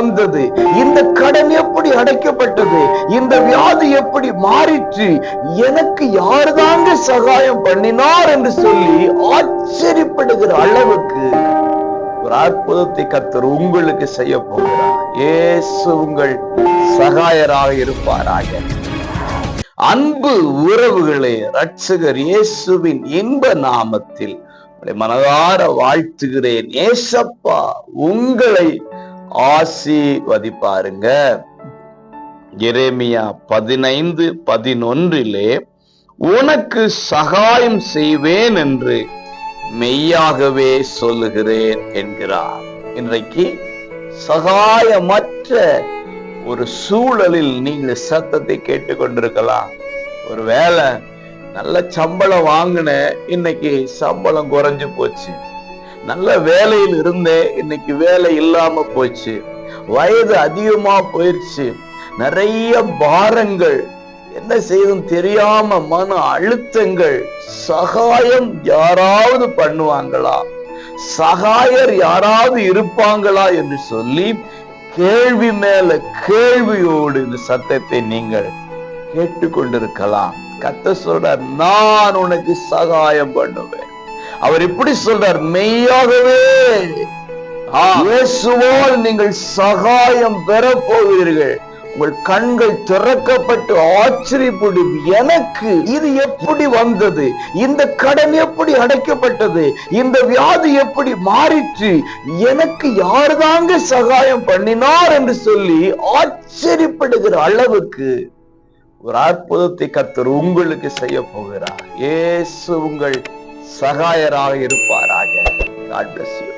வந்தது, இந்த கடன் எப்படி அடைக்கப்பட்டது, இந்த வியாதி எப்படி மாறிற்று, எனக்கு யாருதாங்க சகாயம் பண்ணினார் என்று சொல்லி ஆச்சரியப்படுகிற அளவுக்கு ஒரு அற்புதத்தை கர்த்தர் உங்களுக்கு செய்ய போகிறார். இயேசு உங்கள் சகாயராக இருப்பாராக. அன்பு உறவுகளே, இரட்சகர் இயேசுவின் இன்ப நாமத்தில் மனதார வாழ்த்துகிறேன். ஏசப்பா உங்களை ஆசீர்வதிப்பாருங்க. எரேமியா 15:11 உனக்கு சகாயம் செய்வேன் என்று மெய்யாகவே சொல்லுகிறேன் என்கிறார். இன்றைக்கு சகாயமற்ற ஒரு சூழலில் நீங்கள் சத்தத்தை கேட்டுக்கொண்டிருக்கலாம். ஒருவேளை நல்ல சம்பளம் வாங்கின, இன்னைக்கு சம்பளம் குறைஞ்சு போச்சு. நல்ல வேலையில் இருந்தேன், இன்னைக்கு வேலை இல்லாம போச்சு. வயது அதிகமா போயிடுச்சு. நிறைய பாரங்கள், என்ன செய்யும் தெரியாம மன அழுத்தங்கள். சகாயம் யாராவது பண்ணுவாங்களா, சகாயர் யாராவது இருப்பாங்களா என்று சொல்லி கேள்வி மேல கேள்வியோடு இந்த சத்தத்தை நீங்கள் கேட்டுக்கொண்டிருக்கலாம். கர்த்தர் சொல்றார், நான் உனக்கு சகாயம் பண்ணுவேன். அவர் இப்படி சொல்றார், மெய்யாகவே இயேசுவால் நீங்கள் சகாயம் பெற போவீர்கள். உங்கள் கண்கள் திறக்கப்பட்டு ஆச்சரியப்படும். எனக்கு இது எப்படி வந்தது, இந்த கடன் எப்படி அடைக்கப்பட்டது, இந்த வியாதி எப்படி மாறிற்று, எனக்கு யாருதாங்க சகாயம் பண்ணினார் என்று சொல்லி ஆச்சரியப்படுகிற அளவுக்கு ஒரு அற்புதத்தை கர்த்தர் உங்களுக்கு செய்ய போகிறார். இயேசு உங்கள் சகாயராக இருப்பாராக. God bless you.